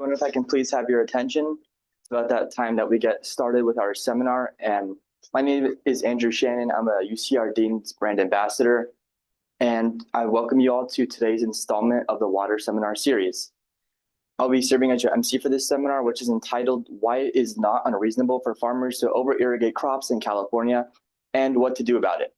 I wonder if I can please have your attention. It's about that time that we get started with our seminar. And my name is Andrew Shannon. I'm a UCR Dean's Brand Ambassador. And I welcome you all to today's installment of the Water Seminar Series. I'll be serving as your MC for this seminar, which is entitled Why It Is Not Unreasonable for Farmers to Over-Irrigate Crops in California and What to Do About It.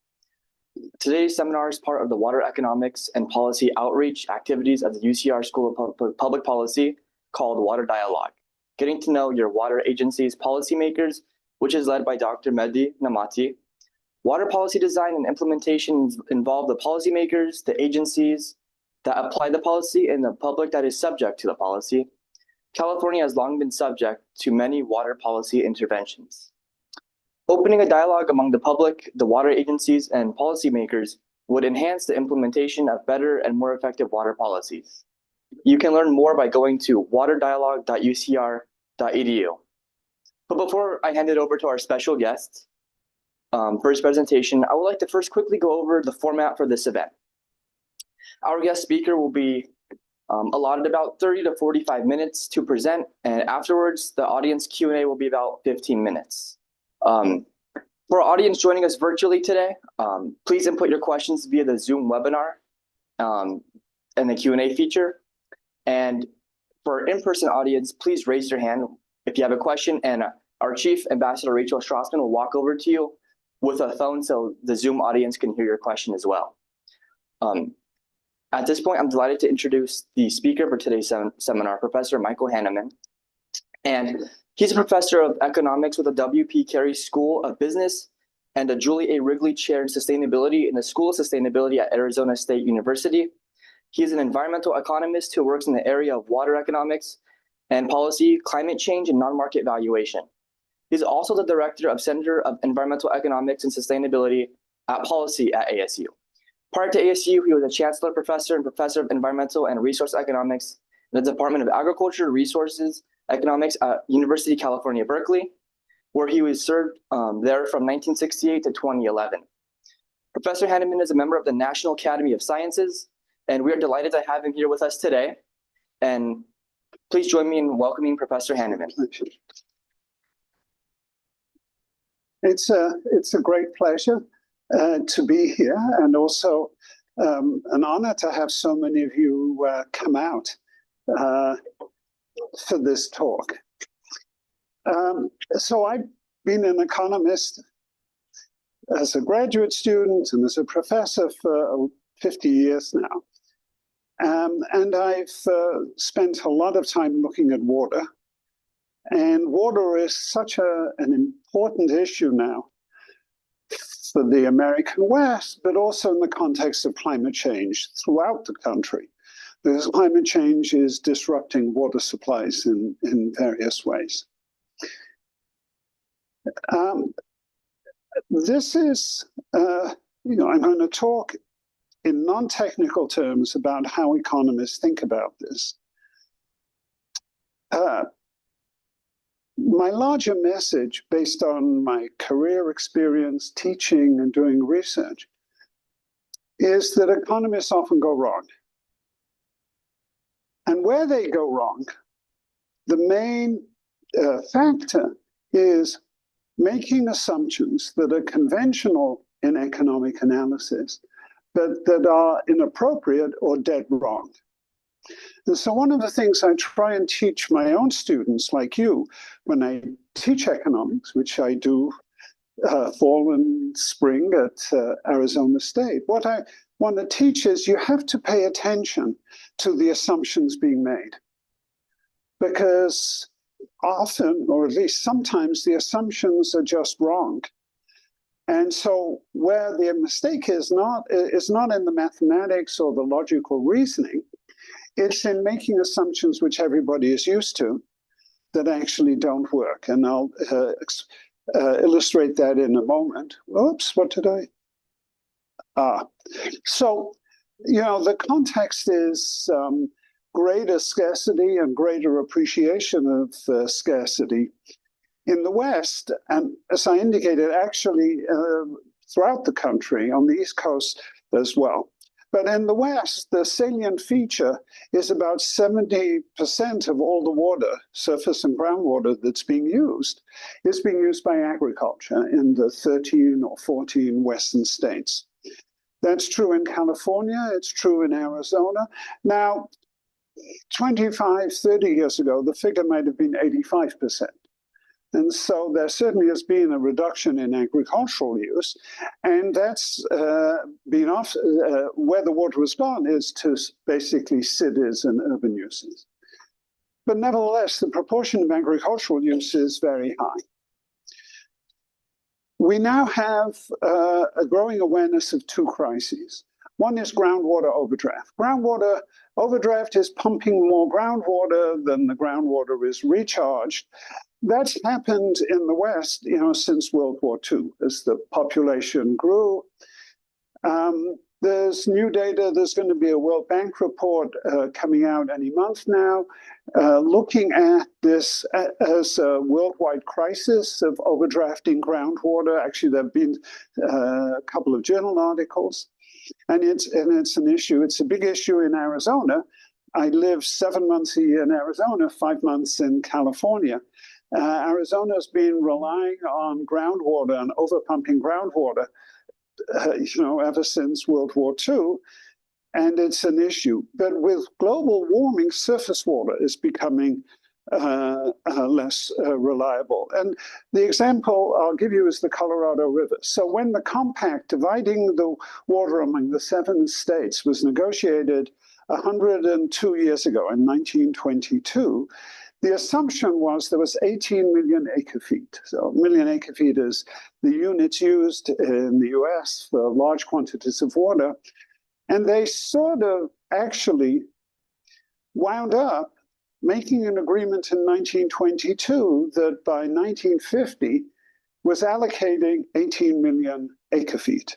Today's seminar is part of the Water Economics and Policy Outreach activities of the UCR School of Public Policy called Water Dialogue, getting to know your water agency's policymakers, which is led by Dr. Mehdi Namati. Water policy design and implementation involve the policymakers, the agencies that apply the policy, and the public that is subject to the policy. California has long been subject to many water policy interventions. Opening a dialogue among the public, the water agencies, and policymakers would enhance the implementation of better and more effective water policies. You can learn more by going to waterdialogue.ucr.edu. But before I hand it over to our special guest for his presentation, I would like to first quickly go over the format for this event. Our guest speaker will be allotted about 30 to 45 minutes to present, and afterwards, the audience Q&A will be about 15 minutes. For our audience joining us virtually today, please input your questions via the Zoom webinar and the Q&A feature. And for our in-person audience, please raise your hand if you have a question, and our Chief Ambassador Rachel Strassman will walk over to you with a phone so the Zoom audience can hear your question as well. At this point, I'm delighted to introduce the speaker for today's seminar, Professor Michael Hanemann. And he's a professor of economics with the W.P. Carey School of Business and a Julie A. Wrigley Chair in Sustainability in the School of Sustainability at Arizona State University. He is an environmental economist who works in the area of water economics and policy, climate change, and non-market valuation. He's also the director of Center of Environmental Economics and Sustainability at Policy at ASU. Prior to ASU, he was a chancellor professor and professor of environmental and resource economics in the Department of Agriculture, Resources, Economics at University of California, Berkeley, where he was served there from 1968 to 2011. Professor Hanemann is a member of the National Academy of Sciences, and we are delighted to have him here with us today. And please join me in welcoming Professor Hanemann. It's a great pleasure to be here, and also an honor to have so many of you come out for this talk. So I've been an economist as a graduate student and as a professor for 50 years now. And I've spent a lot of time looking at water. And water is such an important issue now for the American West, but also in the context of climate change throughout the country. Because climate change is disrupting water supplies in various ways. This is, I'm going to talk in non-technical terms about how economists think about this. My larger message, based on my career experience teaching and doing research, is that economists often go wrong. And where they go wrong, the main factor is making assumptions that are conventional in economic analysis, but that are inappropriate or dead wrong. And so one of the things I try and teach my own students, like you, when I teach economics, which I do fall and spring at Arizona State, what I want to teach is you have to pay attention to the assumptions being made. Because often, or at least sometimes, the assumptions are just wrong. And so where the mistake is not in the mathematics or the logical reasoning, it's in making assumptions which everybody is used to that actually don't work. And I'll illustrate that in a moment. Oops, what did I? So, the context is greater scarcity and greater appreciation of scarcity in the West. And as I indicated, actually throughout the country, on the East Coast as well. But in the West, the salient feature is about 70% of all the water, surface and groundwater that's being used, is being used by agriculture in the 13 or 14 Western states. That's true in California, it's true in Arizona. Now, 25, 30 years ago, the figure might have been 85%. And so there certainly has been a reduction in agricultural use, and that's been off, where the water has gone is to basically cities and urban uses. But nevertheless, the proportion of agricultural use is very high. We now have a growing awareness of two crises. One is groundwater overdraft. Groundwater overdraft is pumping more groundwater than the groundwater is recharged. That's happened in the West, since World War II, as the population grew. There's new data. There's going to be a World Bank report coming out any month now, looking at this as a worldwide crisis of overdrafting groundwater. Actually, there have been a couple of journal articles, and it's an issue. It's a big issue in Arizona. I live 7 months a year in Arizona, 5 months in California. Arizona's been relying on groundwater and overpumping groundwater, ever since World War II, and it's an issue. But with global warming, surface water is becoming less reliable. And the example I'll give you is the Colorado River. So when the compact dividing the water among the 7 states was negotiated 102 years ago in 1922, the assumption was there was 18 million acre-feet. So a million acre-feet is the units used in the US for large quantities of water. And they sort of actually wound up making an agreement in 1922 that by 1950 was allocating 18 million acre-feet.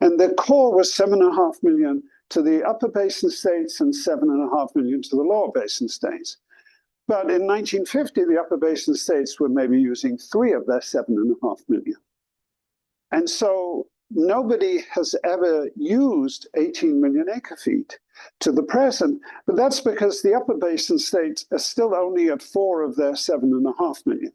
And the core was 7.5 million to the upper basin states and 7.5 million to the lower basin states. But in 1950, the upper basin states were maybe using 3 of their 7.5 million. And so nobody has ever used 18 million acre-feet to the present, but that's because the upper basin states are still only at 4 of their 7.5 million.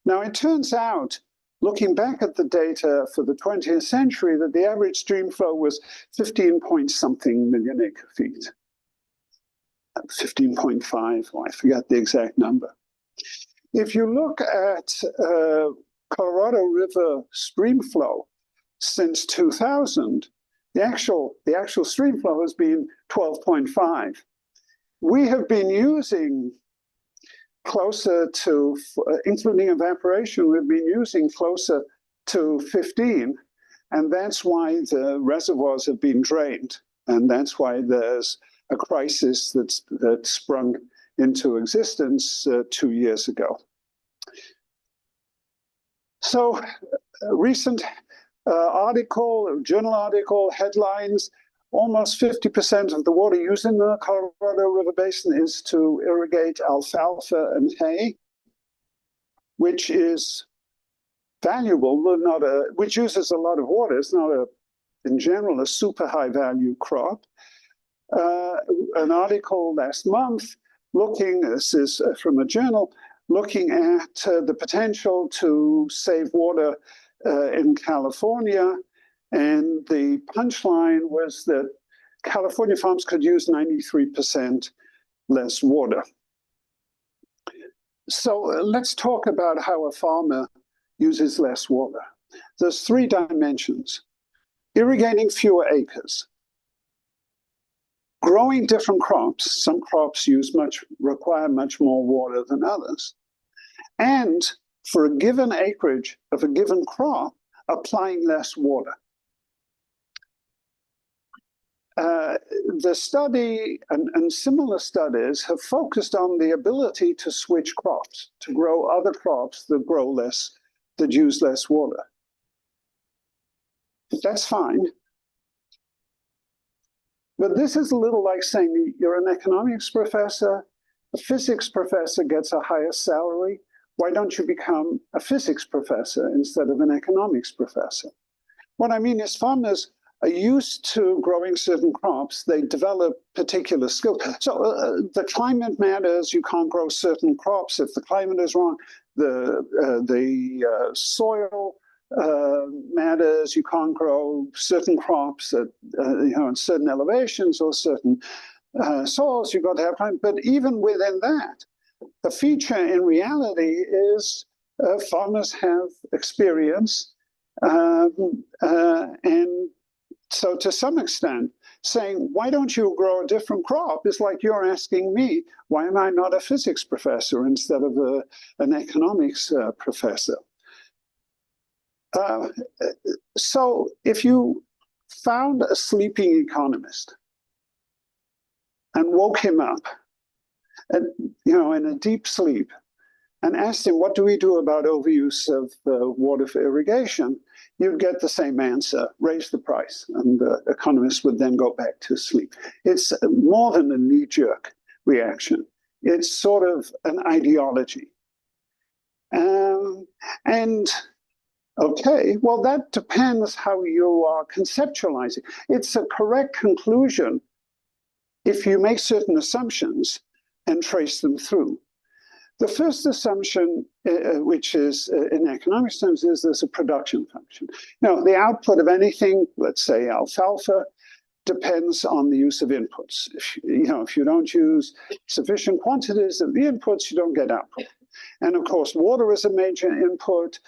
Now, it turns out looking back at the data for the 20th century, that the average stream flow was 15 point something million acre feet. 15.5, oh, I forgot the exact number. If you look at Colorado River stream flow since 2000, the actual stream flow has been 12.5. We have been using closer to, including evaporation, we've been using closer to 15. And that's why the reservoirs have been drained. And that's why there's a crisis that sprung into existence 2 years ago. So a recent article, journal article, headlines, almost 50% of the water used in the Colorado River Basin is to irrigate alfalfa and hay, which is valuable, but which uses a lot of water. It's not in general, a super high value crop. An article last month this is from a journal, looking at the potential to save water in California. And the punchline was that California farms could use 93% less water. So let's talk about how a farmer uses less water. There's 3 dimensions: irrigating fewer acres, growing different crops. Some crops require much more water than others. And for a given acreage of a given crop, applying less water. The study and similar studies have focused on the ability to switch crops, to grow other crops that use less water. That's fine. But this is a little like saying you're an economics professor, a physics professor gets a higher salary. Why don't you become a physics professor instead of an economics professor? What I mean is farmers are used to growing certain crops. They develop particular skills. So the climate matters. You can't grow certain crops if the climate is wrong. The soil matters. You can't grow certain crops at in certain elevations or certain soils. You've got to have climate. But even within that, the feature in reality is farmers have experience, and so to some extent, saying, why don't you grow a different crop is like you're asking me, why am I not a physics professor instead of an economics professor? So if you found a sleeping economist and woke him up, and, in a deep sleep, and asked him, what do we do about overuse of water for irrigation? You'd get the same answer, raise the price. And the economists would then go back to sleep. It's more than a knee-jerk reaction. It's sort of an ideology. Okay, well, that depends how you are conceptualizing. It's a correct conclusion if you make certain assumptions and trace them through. The first assumption, which is in economics terms, is there's a production function. Now, the output of anything, let's say alfalfa, depends on the use of inputs. If you don't use sufficient quantities of the inputs, you don't get output. And of course, water is a major input,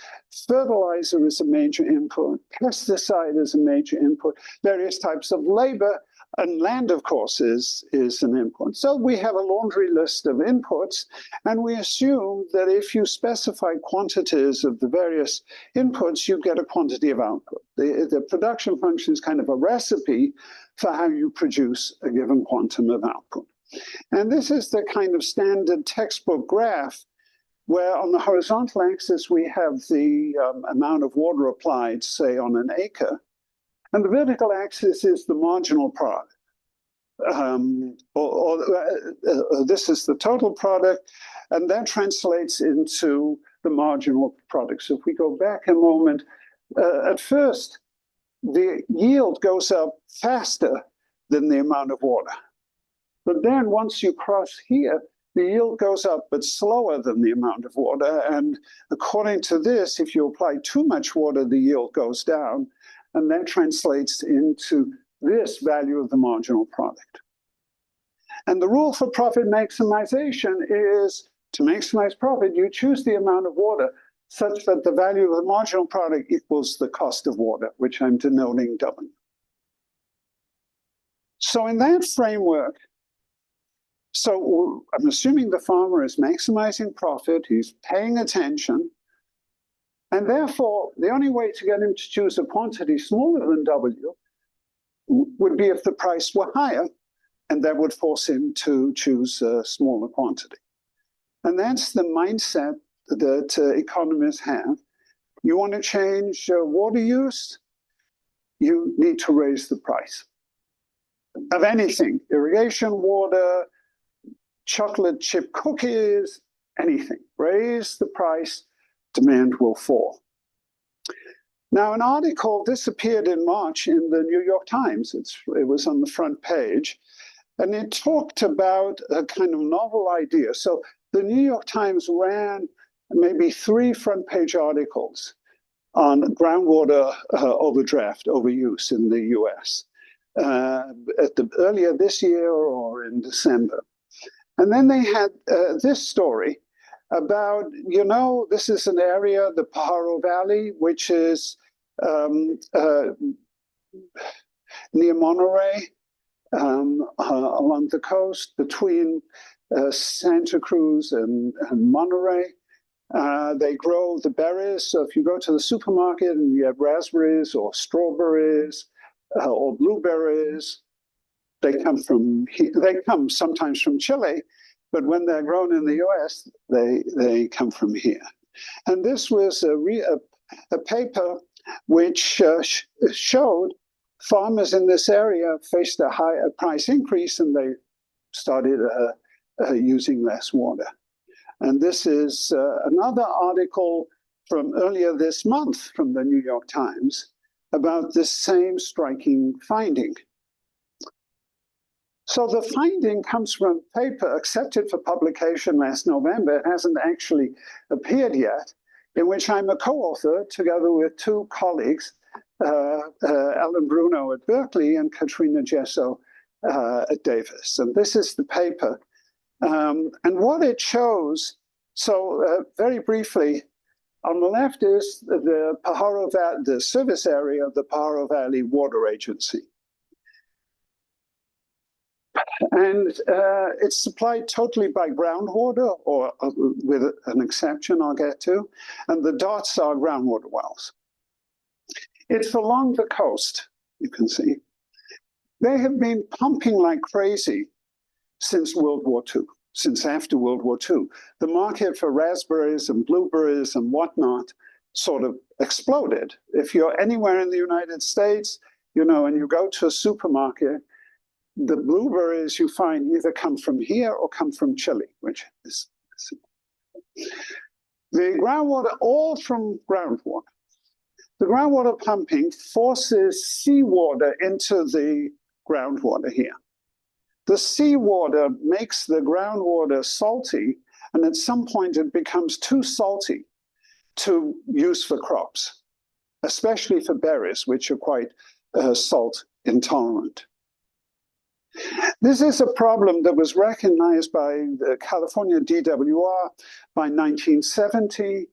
fertilizer is a major input, pesticide is a major input, various types of labor, and land, of course, is an input. So we have a laundry list of inputs, and we assume that if you specify quantities of the various inputs, you get a quantity of output. The production function is kind of a recipe for how you produce a given quantum of output. And this is the kind of standard textbook graph where on the horizontal axis we have the amount of water applied, say, on an acre. And the vertical axis is the marginal product. This is the total product, and that translates into the marginal product. So if we go back a moment, at first, the yield goes up faster than the amount of water. But then once you cross here, the yield goes up, but slower than the amount of water. And according to this, if you apply too much water, the yield goes down. And that translates into this value of the marginal product. And the rule for profit maximization is to maximize profit, you choose the amount of water such that the value of the marginal product equals the cost of water, which I'm denoting W. So in that framework, so I'm assuming the farmer is maximizing profit, he's paying attention, and therefore the only way to get him to choose a quantity smaller than W would be if the price were higher, and that would force him to choose a smaller quantity. And that's the mindset that economists have. You want to change water use, you need to raise the price of anything, irrigation water, chocolate chip cookies, anything. Raise the price, demand will fall. Now, an article, this appeared in March in the New York Times. It was on the front page, and it talked about a kind of novel idea. So the New York Times ran maybe 3 front-page articles on groundwater overdraft, overuse in the US earlier this year or in December. And then they had this story about, this is an area, the Pajaro Valley, which is near Monterey, along the coast between Santa Cruz and Monterey. They grow the berries. So if you go to the supermarket and you have raspberries or strawberries or blueberries, they come sometimes from Chile, but when they're grown in the US, they come from here. And this was a paper which showed farmers in this area faced a higher price increase, and they started using less water. And this is another article from earlier this month from the New York Times about this same striking finding. So the finding comes from a paper accepted for publication last November. It hasn't actually appeared yet, in which I'm a co-author together with 2 colleagues, Alan Bruno at Berkeley and Katrina Gesso at Davis. And this is the paper. And what it shows, so very briefly, on the left is the Pajaro Valley, the service area of the Pajaro Valley Water Agency. And it's supplied totally by groundwater, or with an exception I'll get to, and the dots are groundwater wells. It's along the coast, you can see. They have been pumping like crazy since World War II, since after World War II. The market for raspberries and blueberries and whatnot sort of exploded. If you're anywhere in the United States, and you go to a supermarket, the blueberries you find either come from here or come from Chile, which is the groundwater, all from groundwater. The groundwater pumping forces seawater into the groundwater here. The seawater makes the groundwater salty, and at some point it becomes too salty to use for crops, especially for berries, which are quite salt intolerant. This is a problem that was recognized by the California DWR by 1970.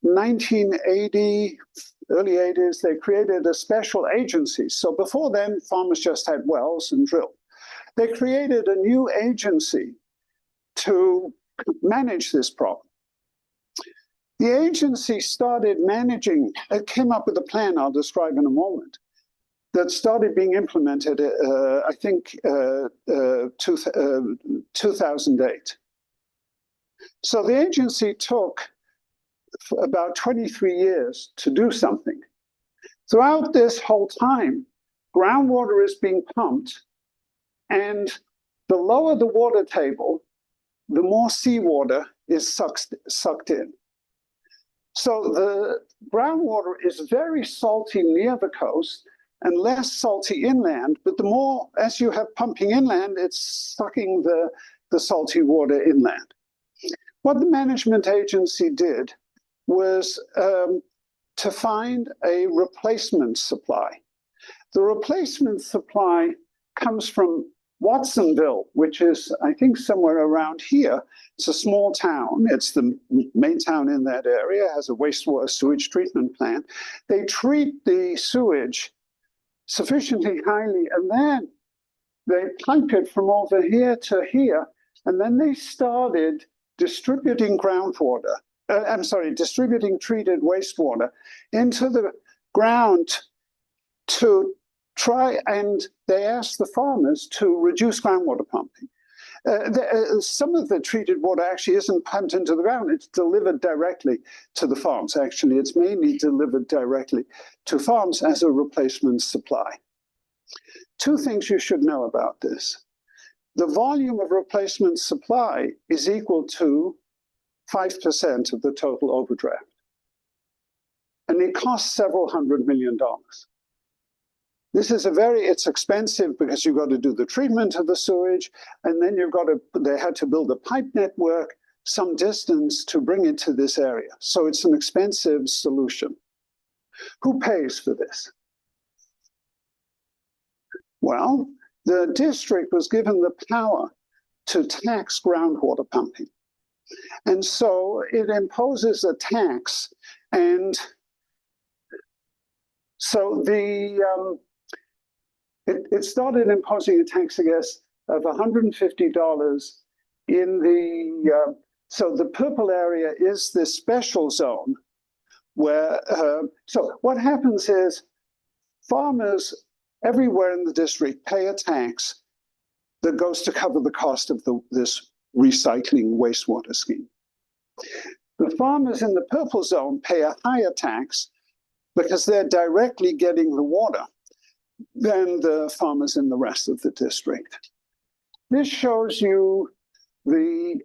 1980, early 80s, they created a special agency. So before then, farmers just had wells and drilled. They created a new agency to manage this problem. The agency started managing, it came up with a plan I'll describe in a moment, that started being implemented, I think, 2008. So the agency took about 23 years to do something. Throughout this whole time, groundwater is being pumped, and the lower the water table, the more seawater is sucked in. So the groundwater is very salty near the coast and less salty inland, but the more, as you have pumping inland, it's sucking the the salty water inland. What the management agency did was to find a replacement supply. The replacement supply comes from Watsonville, which is, I think, somewhere around here. It's a small town. It's the main town in that area, has a wastewater sewage treatment plant. They treat the sewage sufficiently highly, and then they pipe it from over here to here, and then they started distributing groundwater. Distributing treated wastewater into the ground to try, and they asked the farmers to reduce groundwater pumping. Some of the treated water actually isn't pumped into the ground, it's delivered directly to the farms. Actually, it's mainly delivered directly to farms as a replacement supply. Two things you should know about this. The volume of replacement supply is equal to 5% of the total overdraft. And it costs several $100 million. This is it's expensive because you've got to do the treatment of the sewage, and then they had to build a pipe network some distance to bring it to this area. So it's an expensive solution. Who pays for this? Well, the district was given the power to tax groundwater pumping. And so it imposes a tax, and so it started imposing a tax, I guess, of $150 in the, so the purple area is this special zone where, so what happens is farmers everywhere in the district pay a tax that goes to cover the cost of this recycling wastewater scheme. The farmers in the purple zone pay a higher tax because they're directly getting the water than the farmers in the rest of the district. This shows you the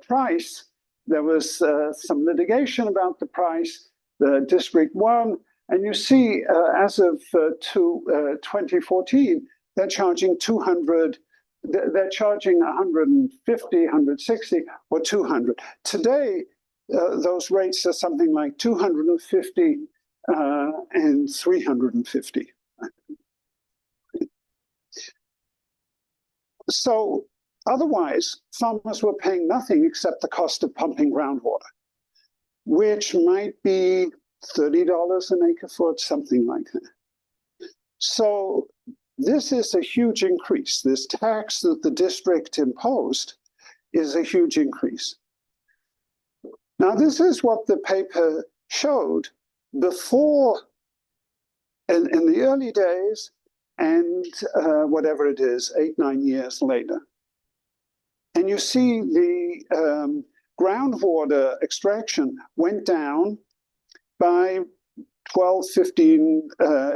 price. There was some litigation about the price. The district won, and you see as of 2014, they're charging 200. They're charging 150, 160, or 200. Today, those rates are something like 250 and 350. So otherwise, farmers were paying nothing except the cost of pumping groundwater, which might be $30 an acre foot, something like that. So this is a huge increase. This tax that the district imposed is a huge increase. Now, this is what the paper showed before, in the early days, and whatever it is, 8-9 years later. And you see the groundwater extraction went down by 12, 15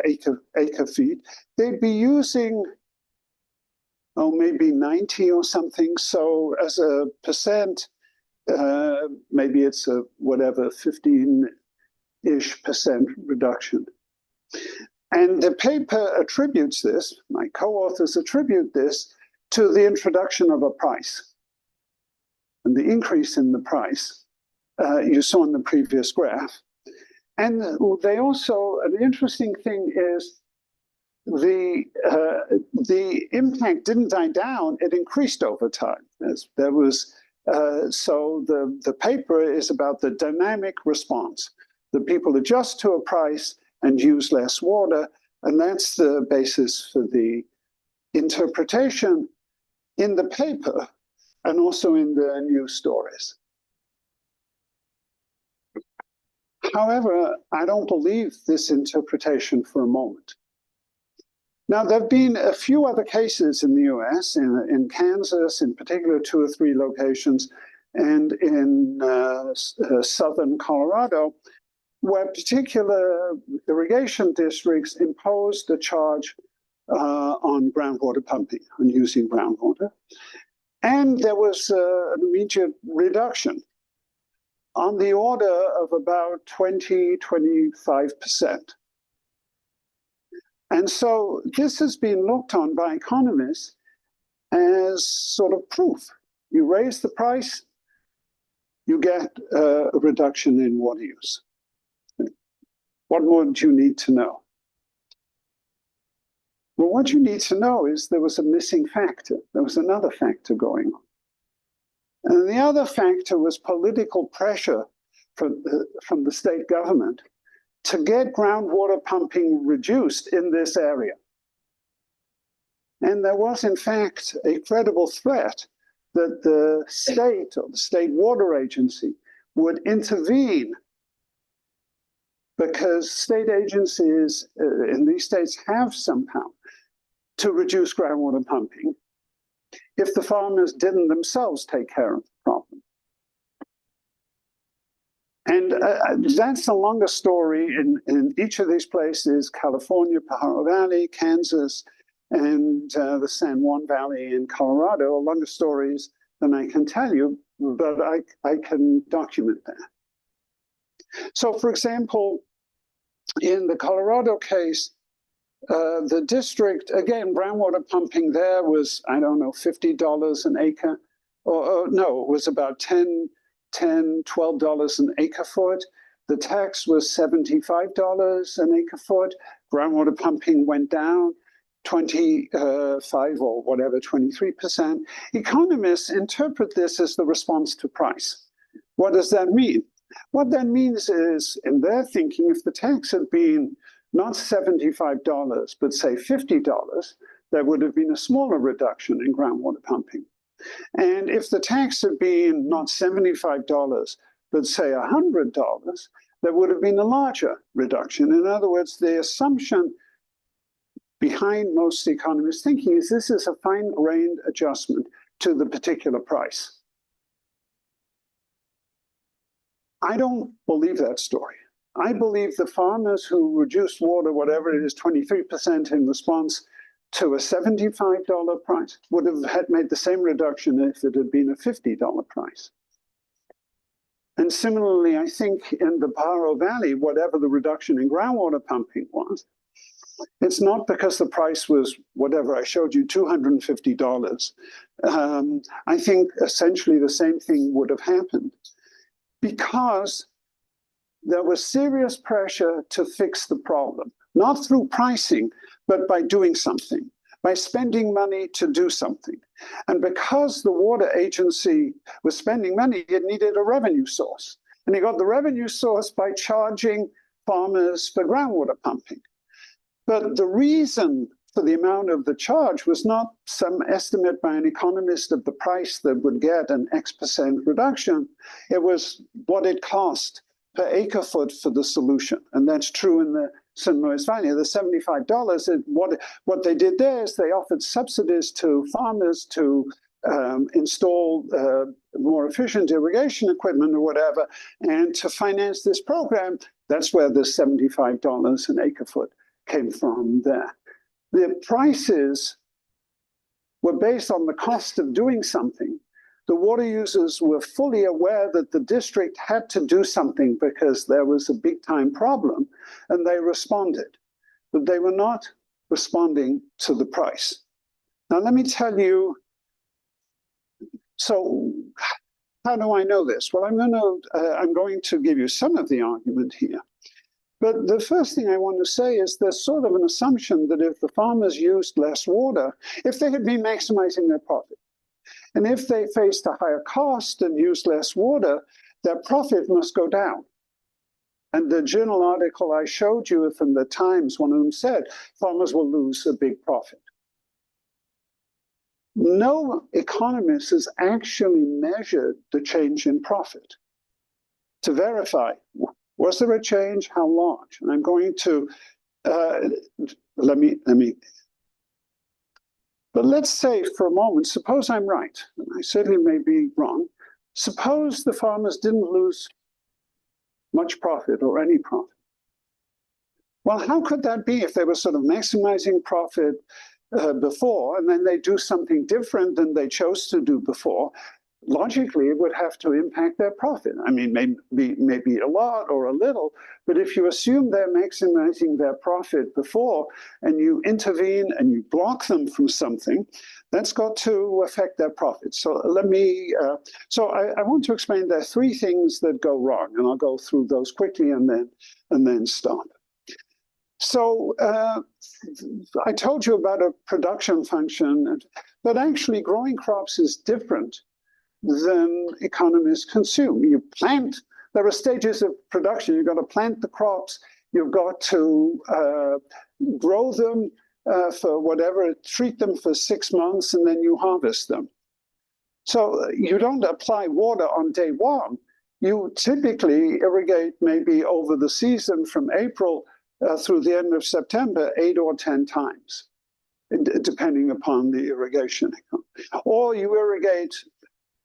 acre feet. They'd be using, maybe 90 or something. So as a percent, maybe it's a whatever, 15-ish percent reduction. And the paper attributes this, my co-authors attribute this, to the introduction of a price. And the increase in the price you saw in the previous graph. And they also, an interesting thing is the impact didn't die down, it increased over time. There was, so the paper is about the dynamic response. The people adjust to a price and use less water, and that's the basis for the interpretation in the paper and also in the news stories. However, I don't believe this interpretation for a moment. Now, there have been a few other cases in the US, in Kansas, in particular 2 or 3 locations, and in southern Colorado, where particular irrigation districts imposed a charge on groundwater pumping, on using groundwater. And there was an immediate reduction on the order of about 20–25%. And so this has been looked on by economists as sort of proof You raise the price, you get a reduction in water use. What more do you need to know? Well, what you need to know is there was a missing factor. There was another factor going on. And the other factor was political pressure from the state government to get groundwater pumping reduced in this area. And there was, in fact, a credible threat that the state or the state water agency would intervene, because state agencies in these states have some power to reduce groundwater pumping if the farmers didn't themselves take care of the problem. And that's a longer story in each of these places: California, Pajaro Valley, Kansas, and the San Juan Valley in Colorado. Longer stories than I can tell you, but I can document that. So, for example, in the Colorado case, the district, again, groundwater pumping there was, I don't know, $50 an acre, or no, it was about $10, $12 an acre foot. The tax was $75 an acre foot. Groundwater pumping went down 25 or whatever, 23%. Economists interpret this as the response to price. What does that mean? What that means is, in their thinking, if the tax had been not $75, but say $50, there would have been a smaller reduction in groundwater pumping. And if the tax had been not $75, but say $100, there would have been a larger reduction. In other words, the assumption behind most economists' thinking is this is a fine-grained adjustment to the particular price. I don't believe that story. I believe the farmers who reduced water, whatever it is, 23% in response to a $75 price, would have made the same reduction if it had been a $50 price. And similarly, I think in the Pajaro Valley, whatever the reduction in groundwater pumping was, it's not because the price was whatever I showed you, $250. I think essentially the same thing would have happened, because there was serious pressure to fix the problem, not through pricing, but by doing something, by spending money to do something. And because the water agency was spending money, it needed a revenue source. And it got the revenue source by charging farmers for groundwater pumping. But the reason for the amount of the charge was not some estimate by an economist of the price that would get an X% reduction. It was what it cost per acre foot for the solution. And that's true in the San Luis Valley. The $75, what they did there is they offered subsidies to farmers to install more efficient irrigation equipment or whatever, and to finance this program. That's where the $75 an acre foot came from there. The prices were based on the cost of doing something. The water users were fully aware that the district had to do something because there was a big time problem, and they responded. But they were not responding to the price. Now, let me tell you, so how do I know this? Well, I'm going to give you some of the argument here. But the first thing I want to say is there's sort of an assumption that if the farmers used less water, if they had been maximizing their profit, and if they faced a higher cost and used less water, their profit must go down. And the journal article I showed you from the Times, one of them said, farmers will lose a big profit. No economist has actually measured the change in profit to verify, was there a change? How large? And I'm going to, let me. But let's say for a moment, suppose I'm right, and I certainly may be wrong. Suppose the farmers didn't lose much profit or any profit. Well, how could that be if they were sort of maximizing profit before, and then they do something different than they chose to do before? logically, it would have to impact their profit. I mean, maybe a lot or a little, but if you assume they're maximizing their profit before and you intervene and you block them from something, that's got to affect their profits. So I want to explain there are three things that go wrong, and I'll go through those quickly and then stop. So I told you about a production function, but actually growing crops is different than economists consume. You plant, there are stages of production. You've got to plant the crops, you've got to grow them for whatever, treat them for 6 months, and then you harvest them. So you don't apply water on day one. You typically irrigate maybe over the season from April through the end of September 8 or 10 times, depending upon the irrigation. Or you irrigate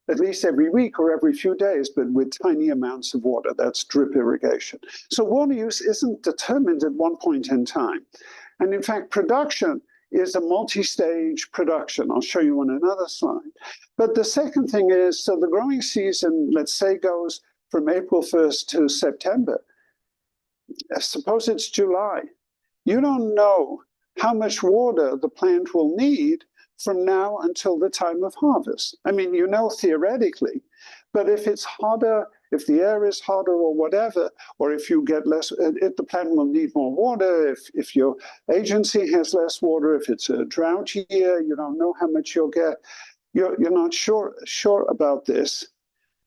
at least every week or every few days, but with tiny amounts of water. That's drip irrigation. So water use isn't determined at one point in time. And in fact, production is a multi-stage production. I'll show you on another slide. But the second thing is, so the growing season, let's say, goes from April 1st to September. Suppose it's July. You don't know how much water the plant will need from now until the time of harvest. I mean, you know theoretically, but if it's hotter, if the air is hotter or whatever, or if you get less, if the plant will need more water, if your agency has less water, if it's a drought year, you don't know how much you'll get. You're not sure about this.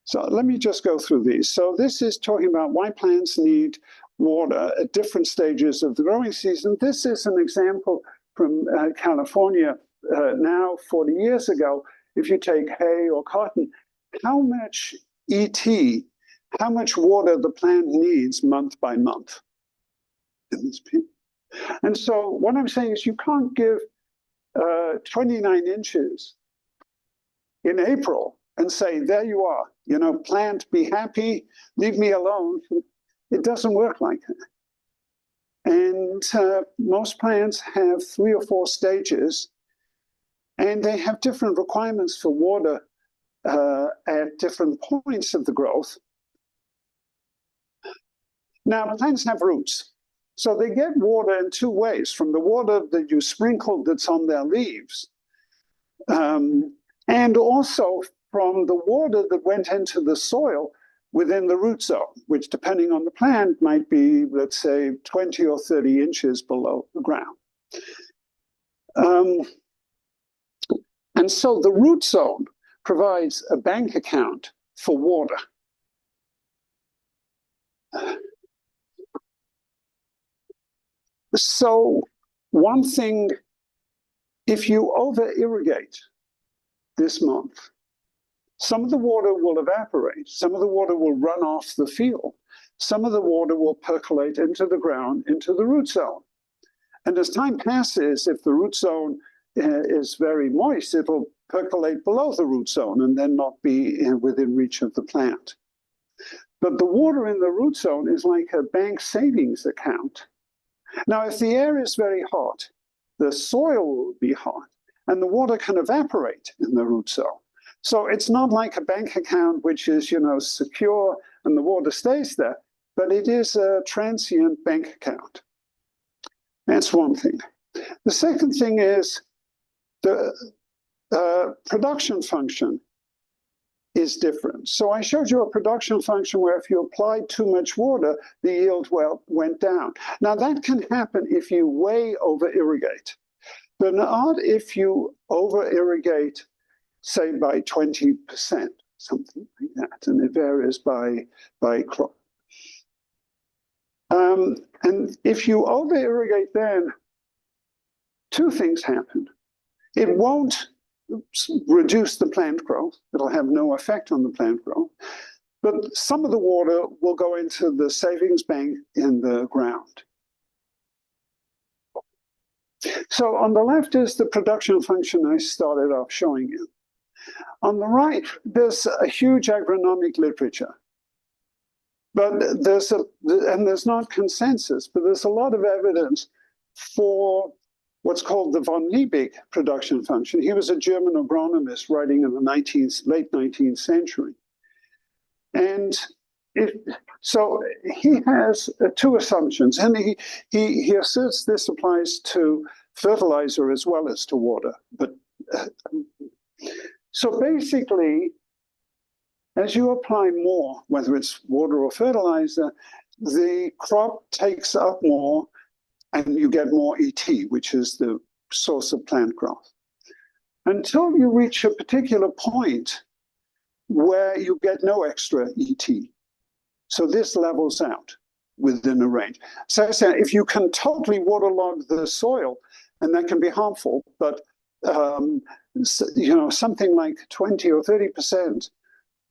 So let me just go through these. So this is talking about why plants need water at different stages of the growing season. This is an example from California. Now, 40 years ago, if you take hay or cotton, how much how much water the plant needs month by month. And so what I'm saying is you can't give 29 inches in April and say, there you are, you know, plant, be happy, leave me alone. It doesn't work like that. And most plants have 3 or 4 stages, and they have different requirements for water at different points of the growth. Now, plants have roots. So they get water in 2 ways, from the water that you sprinkle that's on their leaves, and also from the water that went into the soil within the root zone, which, depending on the plant, might be, let's say, 20 or 30 inches below the ground. And so the root zone provides a bank account for water. So one thing, if you over-irrigate this month, some of the water will evaporate, some of the water will run off the field, some of the water will percolate into the ground, into the root zone. And as time passes, if the root zone is very moist, it'll percolate below the root zone and then not be within reach of the plant. But the water in the root zone is like a bank savings account. Now, if the air is very hot, the soil will be hot, and the water can evaporate in the root zone. So it's not like a bank account which is, you know, secure and the water stays there, but it is a transient bank account. That's one thing. The second thing is the production function is different. So I showed you a production function where if you applied too much water, the yield went down. Now that can happen if you way over-irrigate, but not if you over-irrigate, say, by 20%, something like that, and it varies by crop. And if you over-irrigate, then 2 things happen. It won't reduce the plant growth. It'll have no effect on the plant growth. But some of the water will go into the savings bank in the ground. So on the left is the production function I started off showing you. On the right, there's a huge agronomic literature. But there's not consensus, but there's a lot of evidence for what's called the von Liebig production function. He was a German agronomist writing in the late 19th century. And so he has two assumptions, and he asserts this applies to fertilizer as well as to water. But so basically, as you apply more, whether it's water or fertilizer, the crop takes up more and you get more ET, which is the source of plant growth. Until you reach a particular point where you get no extra ET. So this levels out within a range. So I said, if you can totally waterlog the soil, and that can be harmful, but something like 20 or 30%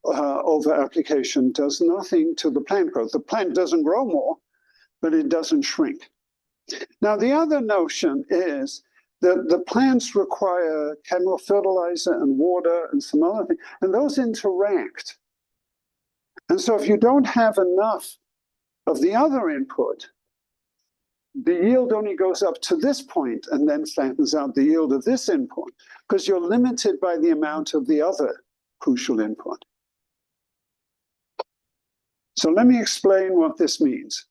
over application does nothing to the plant growth. The plant doesn't grow more, but it doesn't shrink. Now, the other notion is that the plants require chemical fertilizer and water and some other things, and those interact. And so if you don't have enough of the other input, the yield only goes up to this point and then flattens out the yield of this input, because you're limited by the amount of the other crucial input. So let me explain what this means.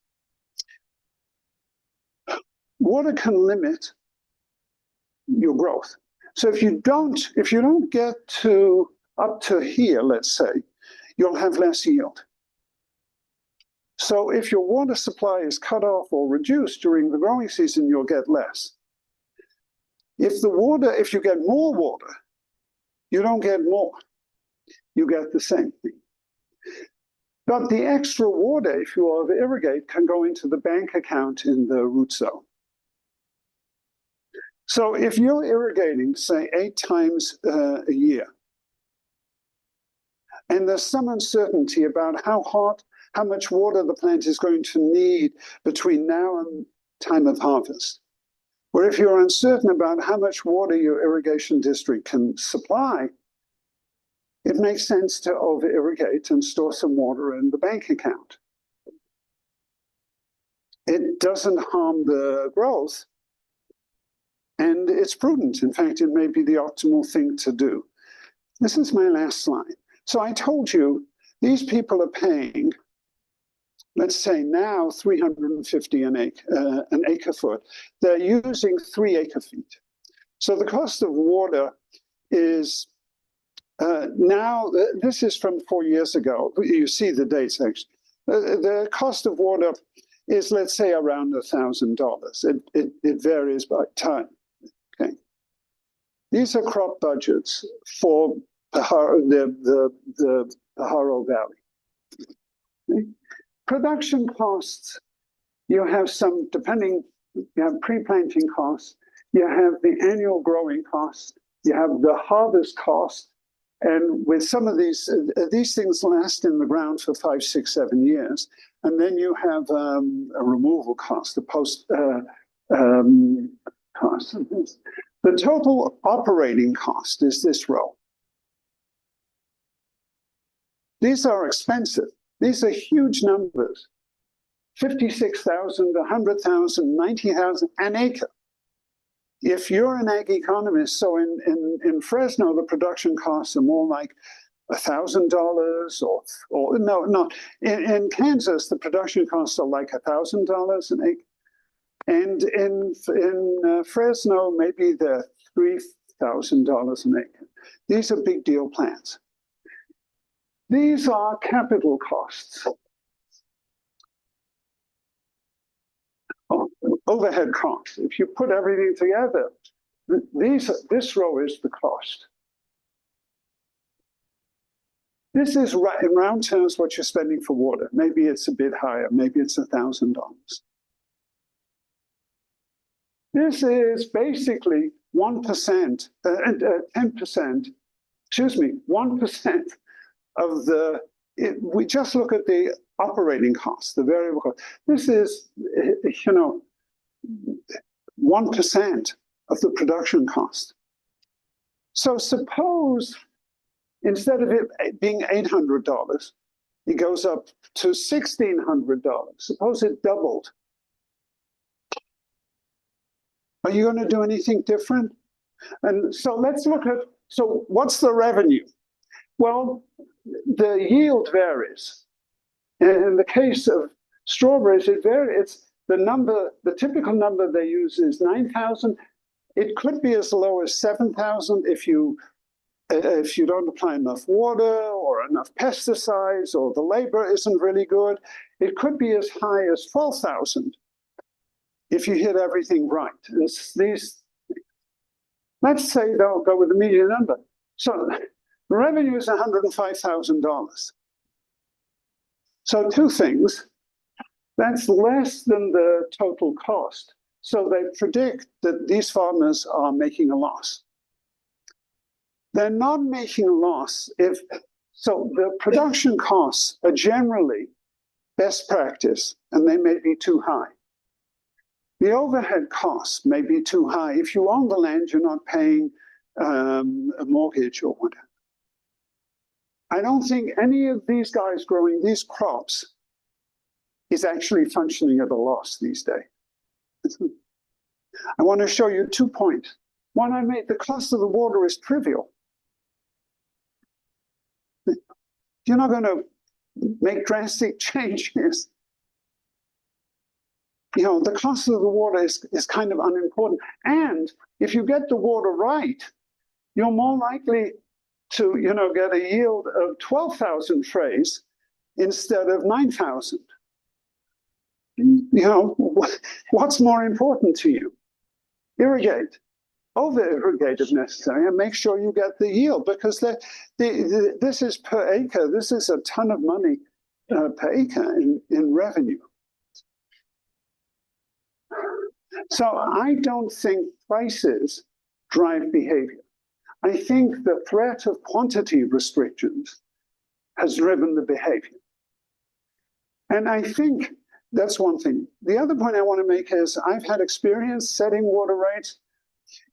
Water can limit your growth. So if you don't get to up to here, let's say, you'll have less yield. So if your water supply is cut off or reduced during the growing season, you'll get less. If you get more water, you don't get more. You get the same thing. But the extra water, if you over-irrigate, can go into the bank account in the root zone. So if you're irrigating, say, 8 times a year, and there's some uncertainty about how much water the plant is going to need between now and time of harvest, or if you're uncertain about how much water your irrigation district can supply, it makes sense to over-irrigate and store some water in the bank account. It doesn't harm the growth, and it's prudent. In fact, it may be the optimal thing to do. This is my last slide. So I told you, these people are paying, let's say now, 350 an acre foot. They're using 3 acre-feet. So the cost of water is now, this is from 4 years ago. You see the dates, actually. The cost of water is, let's say, around $1,000. It varies by time. Okay. These are crop budgets for the Pajaro Valley. Okay. Production costs, you have some, you have pre-planting costs, you have the annual growing costs, you have the harvest cost, and with some of these things last in the ground for 5, 6, 7 years, and then you have a removal cost, the post cost. The total operating cost is this row. These are expensive. These are huge numbers. 56,000, 100,000, 90,000 an acre. If you're an ag economist, so in Fresno, the production costs are more like $1,000 or no. In Kansas, the production costs are like $1,000 an acre. And in Fresno, maybe they're $3,000 an acre. These are big deal plants. These are capital costs. Overhead costs. If you put everything together, this row is the cost. This is, in round terms, what you're spending for water. Maybe it's a bit higher. Maybe it's $1,000. This is basically 1%, 10%, excuse me, 1% of the, we just look at the operating costs, the variable cost. This is, 1% of the production cost. So suppose instead of it being $800, it goes up to $1,600. Suppose it doubled. Are you going to do anything different? And so let's look at, so what's the revenue? Well, the yield varies. In the case of strawberries, it varies. It's the number, the typical number they use is 9,000. It could be as low as 7,000 if you don't apply enough water or enough pesticides or the labor isn't really good. It could be as high as 12,000 if you hit everything right. Let's say they'll go with the median number. So the revenue is $105,000. So two things, that's less than the total cost. So they predict that these farmers are making a loss. They're not making a loss so the production costs are generally best practice, and they may be too high. The overhead costs may be too high. If you own the land, you're not paying a mortgage or whatever. I don't think any of these guys growing these crops is actually functioning at a loss these days. I want to show you 2 points. One, I made the cost of the water is trivial. You're not going to make drastic changes. You know, the cost of the water is kind of unimportant. And if you get the water right, you're more likely to, get a yield of 12,000 trays instead of 9,000. What's more important to you? Irrigate. Over-irrigate if necessary, and make sure you get the yield, because this is per acre. This is a ton of money per acre in revenue. So I don't think prices drive behavior. I think the threat of quantity restrictions has driven the behavior. And I think that's one thing. The other point I want to make is I've had experience setting water rates.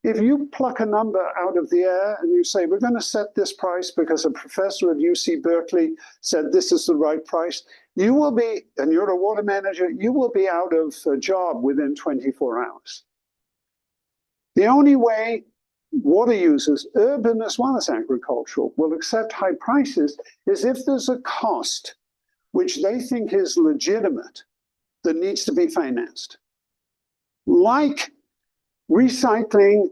If you pluck a number out of the air and you say, we're going to set this price because a professor at UC Berkeley said this is the right price, you will be, and you're a water manager, you will be out of a job within 24 hours. The only way water users, urban as well as agricultural, will accept high prices is if there's a cost which they think is legitimate that needs to be financed. Like recycling,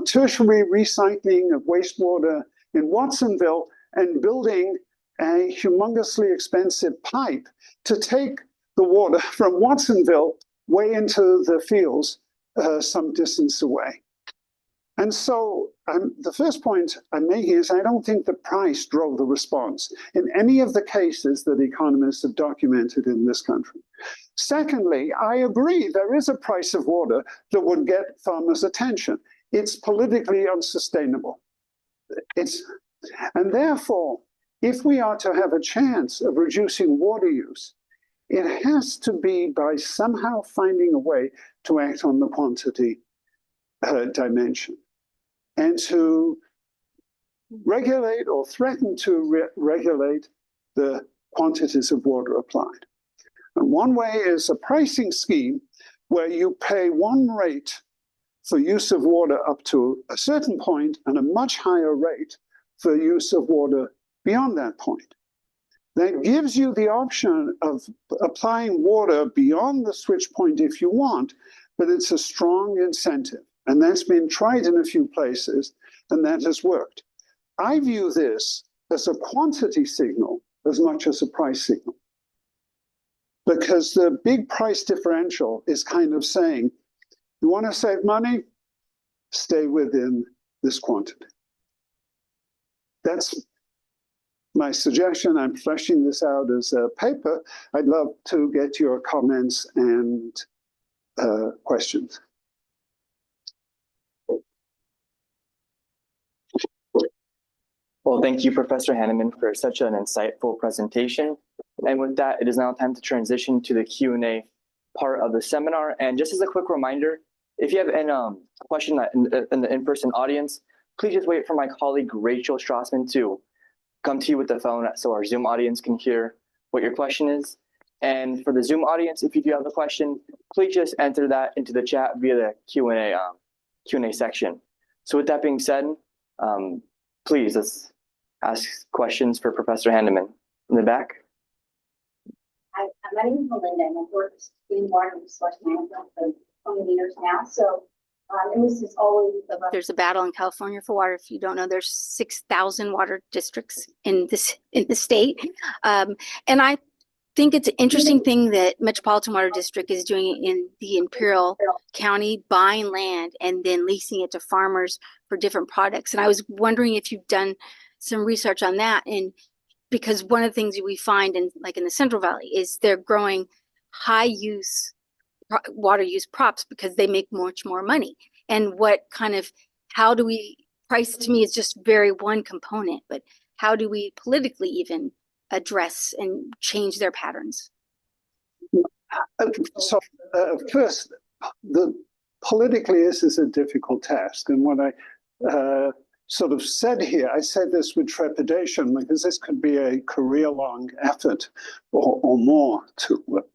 tertiary recycling of wastewater in Watsonville and building a humongously expensive pipe to take the water from Watsonville way into the fields some distance away. And so the first point I'm making is I don't think the price drove the response in any of the cases that economists have documented in this country. Secondly, I agree there is a price of water that would get farmers' attention. It's politically unsustainable. And therefore, if we are to have a chance of reducing water use, it has to be by somehow finding a way to act on the quantity dimension and to regulate or threaten to regulate the quantities of water applied. And one way is a pricing scheme where you pay one rate for use of water up to a certain point and a much higher rate for use of water beyond that point. That gives you the option of applying water beyond the switch point if you want, but it's a strong incentive. And that's been tried in a few places, and that has worked. I view this as a quantity signal as much as a price signal, because the big price differential is kind of saying, you want to save money? Stay within this quantity. That's my suggestion. I'm fleshing this out as a paper. I'd love to get your comments and questions. Well, thank you, Professor Hanemann, for such an insightful presentation. And with that, it is now time to transition to the Q&A part of the seminar. And just as a quick reminder, if you have any question in the in-person audience, please just wait for my colleague, Rachel Strassman, to come to you with the phone so our Zoom audience can hear what your question is. And for the Zoom audience, if you do have a question, please just enter that into the chat via the Q&A section. So with that being said, please let's ask questions for Professor Hanemann in the back. Hi, my name is Melinda, and I've worked in water resource management for 20 years now. So, and this is always there's a battle in California for water. If you don't know, there's 6,000 water districts in the state, and I think it's an interesting thing that Metropolitan Water District is doing in the Imperial County, buying land and then leasing it to farmers for different products. And I was wondering if you've done some research on that, and because one of the things we find in the Central Valley is they're growing high use water use props because they make much more money. And how do we, price to me is just very one component, but how do we politically even address and change their patterns? So first, politically, this is a difficult task. And what I sort of said here, I said this with trepidation because this could be a career-long effort or more to work.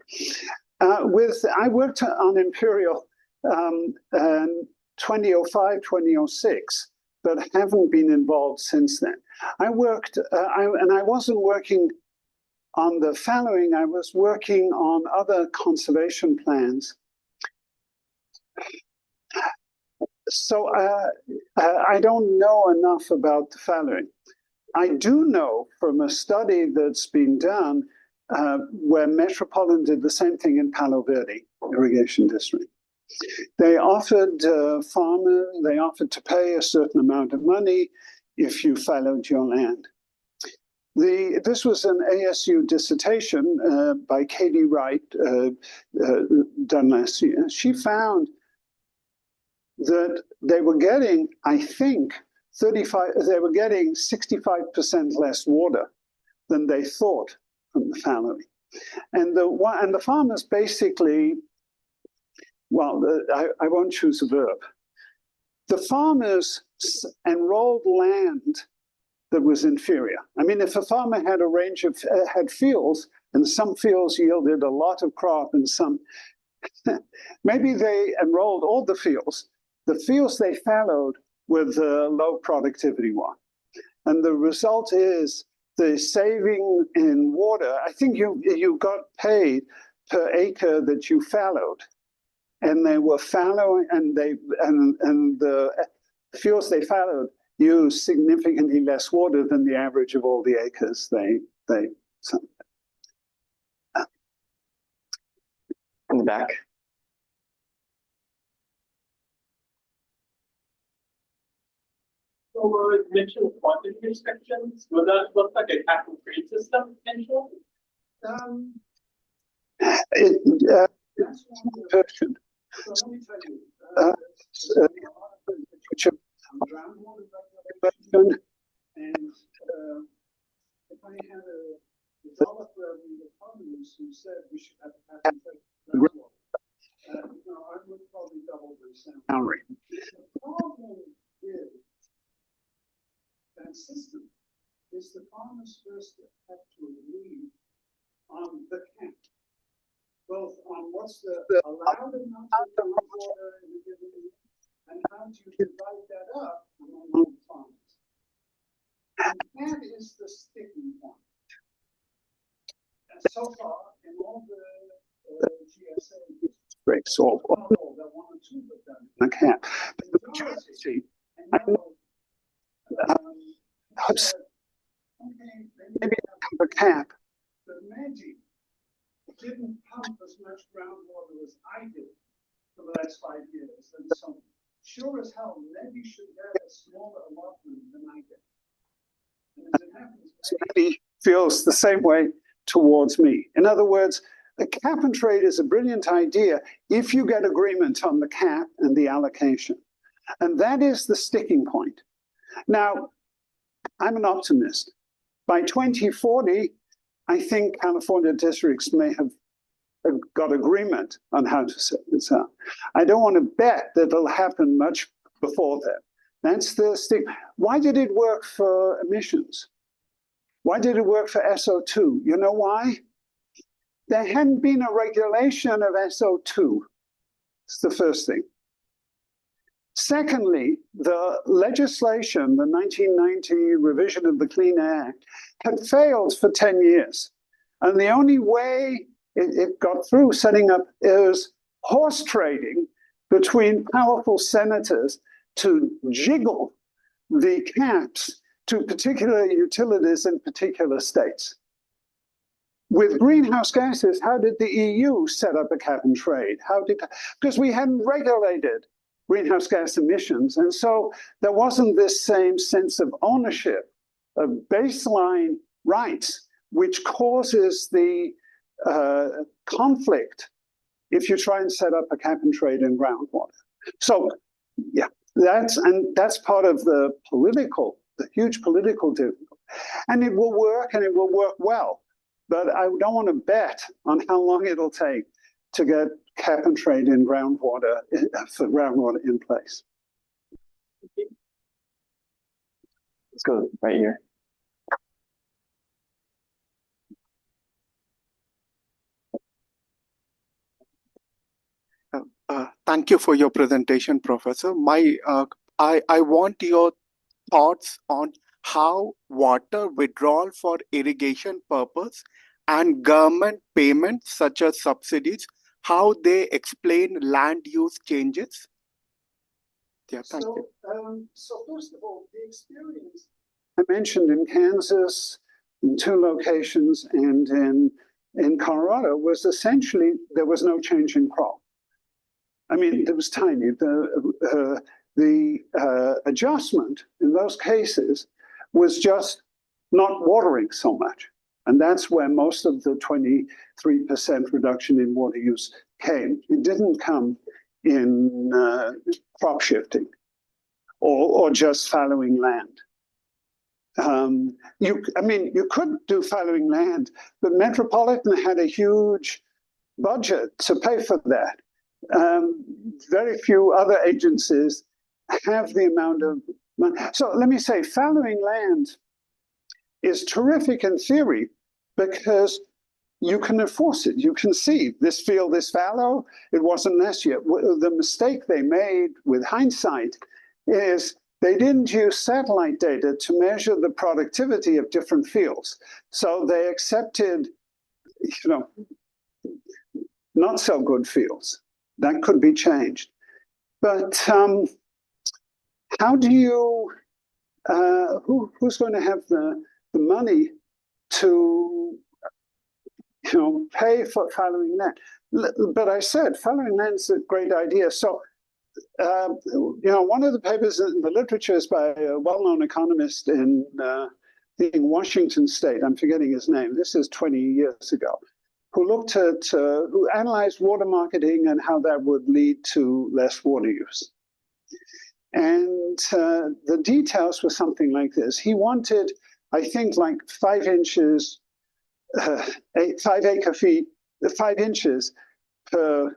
I worked on Imperial in 2005, 2006, but haven't been involved since then. I worked, and I wasn't working on the fallowing, I was working on other conservation plans. So I don't know enough about the fallowing. I do know from a study that's been done where Metropolitan did the same thing in Palo Verde Irrigation District. They offered farmers, they offered to pay a certain amount of money if you fallowed your land. This was an ASU dissertation by Katie Wright done last year. She found that they were getting, I think, they were getting 65% less water than they thought from the fallowing. And the farmers basically, well, I won't choose a verb. The farmers enrolled land that was inferior. I mean, if a farmer had a range of, had fields, and some fields yielded a lot of crop and some, maybe they enrolled all the fields. The fields they fallowed were the low productivity one. And the result is the saving in water. I think you got paid per acre that you fallowed. And they were fallowing, and the fields they fallowed used significantly less water than the average of all the acres they in the back. So you mentioned quantity restrictions. Would that look like a cap and trade system potential? That's one version. So let me tell you, groundwater regulation, and if I had a developer of the economies who said we should have a cap and trade groundwater, I would probably double the salary. The problem is that system is the farmers first have to agree on the cap, both on what's the allowed amount of groundwater in a given year and how do you divide that up among all the farmers. And that is the sticking point. And so far, in all the GSA districts, or that one or two have done the cap. But the majority, I know, maybe have a cap, but Maggie didn't pump as much groundwater as I did for the last 5 years. And so, sure as hell, Maggie should get a smaller allotment than I get. And as it happens, Maggie feels the same way towards me. In other words, the cap and trade is a brilliant idea if you get agreement on the cap and the allocation. And that is the sticking point. Now, I'm an optimist. By 2040, I think California districts may have got agreement on how to set this up. I don't want to bet that it'll happen much before that. That's the stick. Why did it work for emissions? Why did it work for SO2? You know why? there hadn't been a regulation of SO2. It's the first thing. Secondly, the legislation, the 1990 revision of the Clean Air Act, had failed for 10 years. And the only way it got through setting up is horse trading between powerful senators to jiggle the caps to particular utilities in particular states. With greenhouse gases, how did the EU set up a cap and trade? Because we hadn't regulated greenhouse gas emissions. And so there wasn't this same sense of ownership of baseline rights, which causes the conflict if you try and set up a cap and trade in groundwater. So yeah, that's part of the huge political difficulty. And it will work, and it will work well. But I don't want to bet on how long it'll take to get cap and trade in groundwater, for groundwater in place. Let's go right here. Thank you for your presentation, Professor. I want your thoughts on how water withdrawal for irrigation purpose and government payments such as subsidies, how they explain land use changes. Yeah, thank you. So first of all, the experience I mentioned in Kansas, in 2 locations, and in Colorado was essentially there was no change in crop. I mean, it was tiny. The adjustment in those cases was just not watering so much. And that's where most of the 23% reduction in water use came. It didn't come in crop shifting or just fallowing land. You could do fallowing land, but Metropolitan had a huge budget to pay for that. Very few other agencies have the amount of money. So let me say, fallowing land is terrific in theory because you can enforce it. You can see this field is fallow. It wasn't last year. The mistake they made with hindsight is they didn't use satellite data to measure the productivity of different fields. So they accepted, not so good fields. That could be changed. But how do you, who's going to have the money to, pay for fallowing land? But I said, fallowing land is a great idea. So, one of the papers in the literature is by a well-known economist in Washington State. I'm forgetting his name. This is 20 years ago. Who looked at, who analyzed water marketing and how that would lead to less water use. And the details were something like this. He wanted, I think, like 5 inches, 5 inches per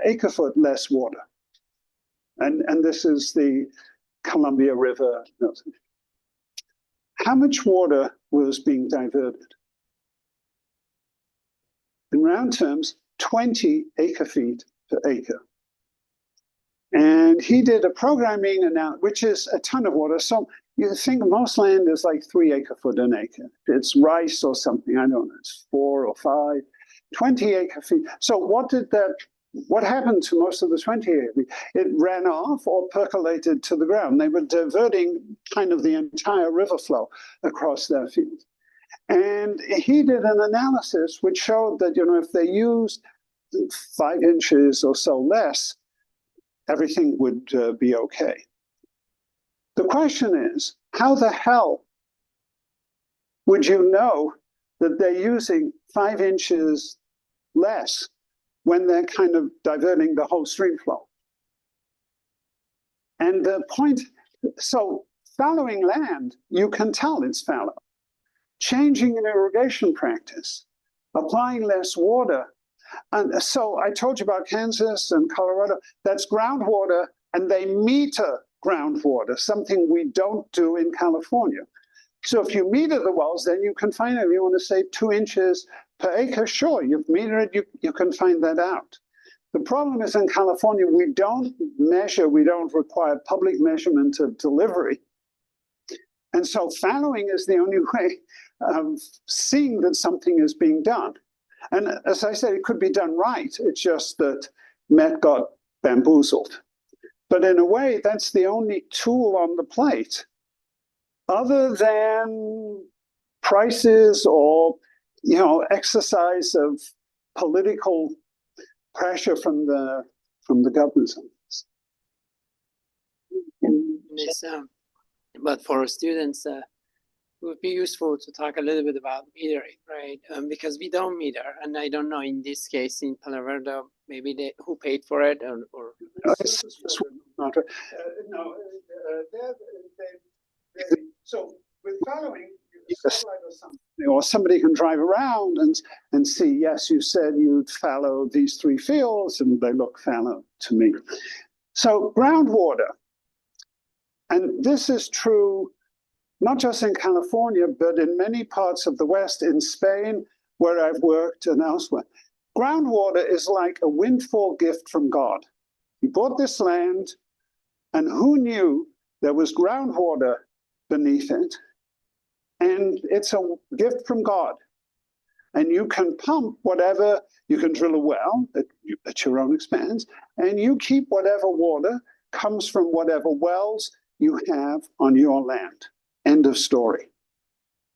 acre foot less water. And this is the Columbia River. How much water was being diverted? In round terms, 20 acre feet per acre. And he did a programming analysis, which is a ton of water. So you think most land is like 3 acre foot an acre. If it's rice or something, I don't know, it's 4 or 5, 20 acre feet. So what happened to most of the 20 acre feet? It ran off or percolated to the ground. They were diverting kind of the entire river flow across their fields. And he did an analysis which showed that, if they used 5 inches or so less, everything would be okay. The question is, how the hell would you know that they're using 5 inches less when they're kind of diverting the whole stream flow? And the point, so fallowing land, you can tell it's fallow. Changing an irrigation practice, applying less water. And so I told you about Kansas and Colorado. That's groundwater, and they meter groundwater, something we don't do in California. So if you meter the wells, then you can find out if you want to save 2 inches per acre, sure, you've metered it, you can find that out. The problem is in California, we don't measure, we don't require public measurement of delivery. And so fallowing is the only way of seeing that something is being done. And as I said, it could be done right. It's just that Met got bamboozled. But in a way, that's the only tool on the plate, other than prices or, you know, exercise of political pressure from the government. But for students, it would be useful to talk a little bit about metering, right? Because we don't meter, and I don't know in this case in Palo Verde, maybe who paid for it or. So with following, or somebody can drive around and see, yes, you said you'd fallow these 3 fields, and they look fallow to me. So groundwater, and this is true not just in California, but in many parts of the West, in Spain, where I've worked, and elsewhere. Groundwater is like a windfall gift from God. You bought this land, and who knew there was groundwater beneath it? And it's a gift from God. And you can pump whatever, you can drill a well at your own expense, and you keep whatever water comes from whatever wells you have on your land. End of story.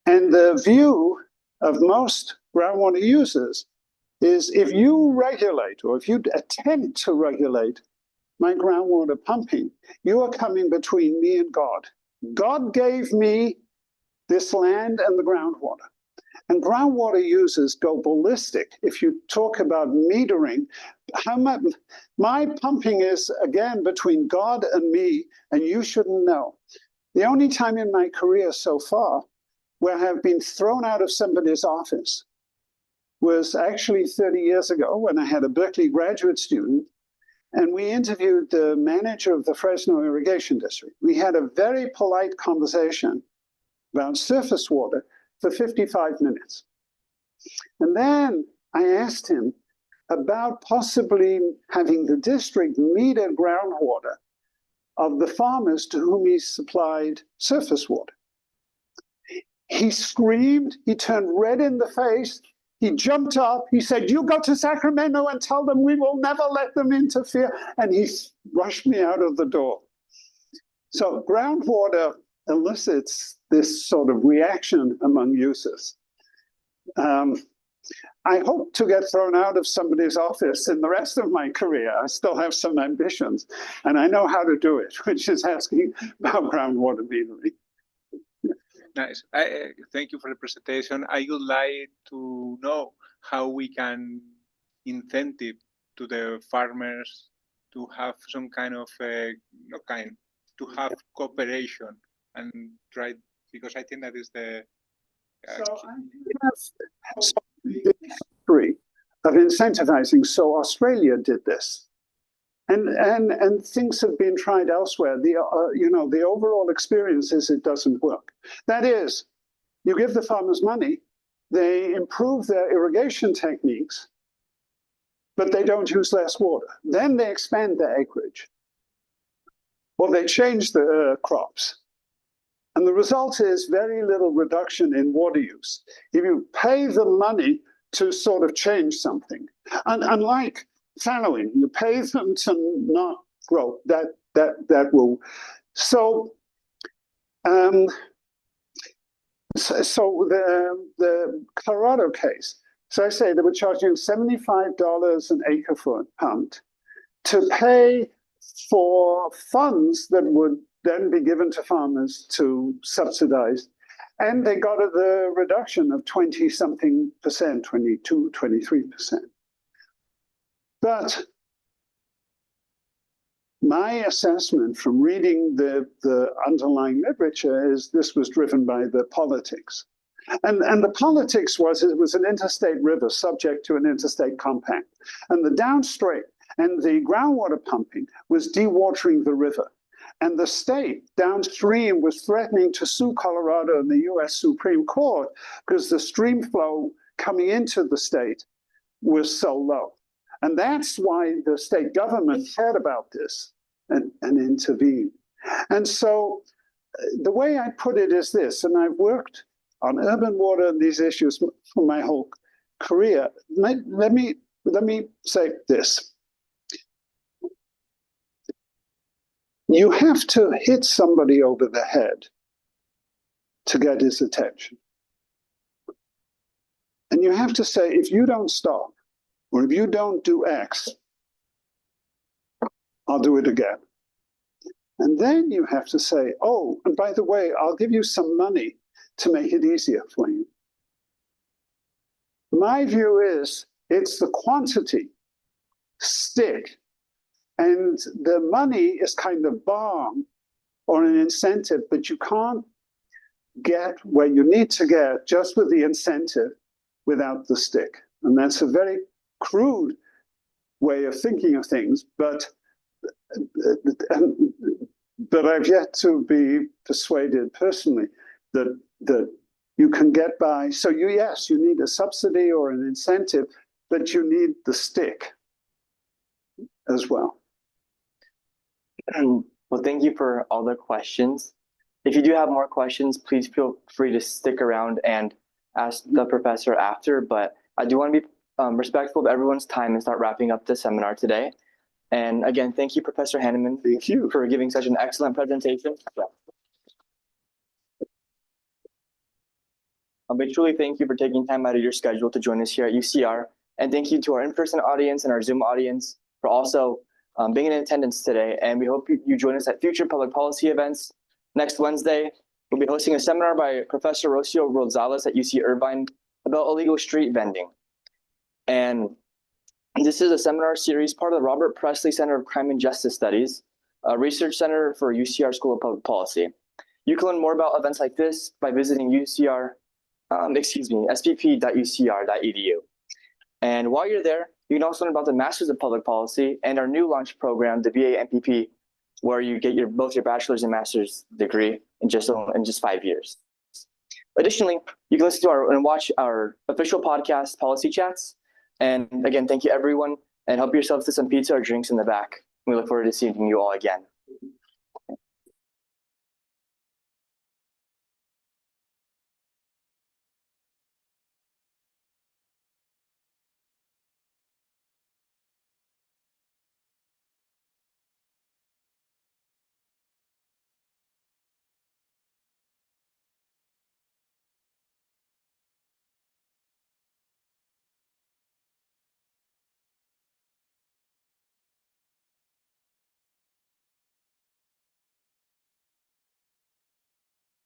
And the view of most groundwater users is if you regulate, or if you attempt to regulate my groundwater pumping, you are coming between me and God. God gave me this land and the groundwater. And groundwater users go ballistic. If you talk about metering, how much my pumping is, again, between God and me, and you shouldn't know. The only time in my career so far where I have been thrown out of somebody's office was actually 30 years ago when I had a Berkeley graduate student, and we interviewed the manager of the Fresno Irrigation District. We had a very polite conversation about surface water for 55 minutes. And then I asked him about possibly having the district meter groundwater of the farmers to whom he supplied surface water. He screamed, he turned red in the face, he jumped up, he said, "You go to Sacramento and tell them we will never let them interfere." And he rushed me out of the door. So groundwater elicits this sort of reaction among users. I hope to get thrown out of somebody's office in the rest of my career. I still have some ambitions, and I know how to do it, which is asking about groundwater metering. Nice. Thank you for the presentation. I would like to know how we can incentive to the farmers to have some kind of to have cooperation and try, because I think that is the So I have the history of incentivizing. So Australia did this, and things have been tried elsewhere. The overall experience is it doesn't work. That is, you give the farmers money, they improve their irrigation techniques, but they don't use less water. Then they expand their acreage, or they change the crops. And the result is very little reduction in water use. If you pay the money to sort of change something, and unlike fallowing, you pay them to not grow. That will. So, the Colorado case. So I say they were charging $75 an acre foot pumped to pay for funds that would then be given to farmers to subsidize. And they got the reduction of 20-something%, 22, 23%. But my assessment from reading the underlying literature is this was driven by the politics. And the politics was, it was an interstate river subject to an interstate compact. And the downstream and the groundwater pumping was dewatering the river. And the state downstream was threatening to sue Colorado in the US Supreme Court because the stream flow coming into the state was so low. And that's why the state government cared about this and intervened. And so the way I put it is this, and I've worked on urban water and these issues for my whole career. Let me say this. You have to hit somebody over the head to get his attention. And you have to say, if you don't stop, or if you don't do X, I'll do it again. And then you have to say, oh, and by the way, I'll give you some money to make it easier for you. My view is it's the quantity, stick, and the money is kind of balm or an incentive, but you can't get where you need to get just with the incentive without the stick. And that's a very crude way of thinking of things, but I've yet to be persuaded personally that you can get by. So yes, you need a subsidy or an incentive, but you need the stick as well. Well, thank you for all the questions. If you do have more questions, please feel free to stick around and ask the professor after, but I do want to be respectful of everyone's time and start wrapping up the seminar today. And again, thank you, Professor Hanemann, Thank you for giving such an excellent presentation. But truly thank you for taking time out of your schedule to join us here at UCR. And thank you to our in-person audience and our Zoom audience for also being in attendance today. And we hope you join us at future public policy events. Next Wednesday, we'll be hosting a seminar by Professor Rocio Rosales at UC Irvine about illegal street vending. And this is a seminar series, part of the Robert Presley Center of Crime and Justice Studies, a research center for UCR School of Public Policy. You can learn more about events like this by visiting spp.ucr.edu. And while you're there, you can also learn about the Masters of Public Policy and our new launch program, the BA MPP, where you get both your bachelor's and master's degree in just 5 years. Additionally, you can listen to and watch our official podcast, Policy Chats. And again, thank you everyone, and help yourselves to some pizza or drinks in the back. We look forward to seeing you all again.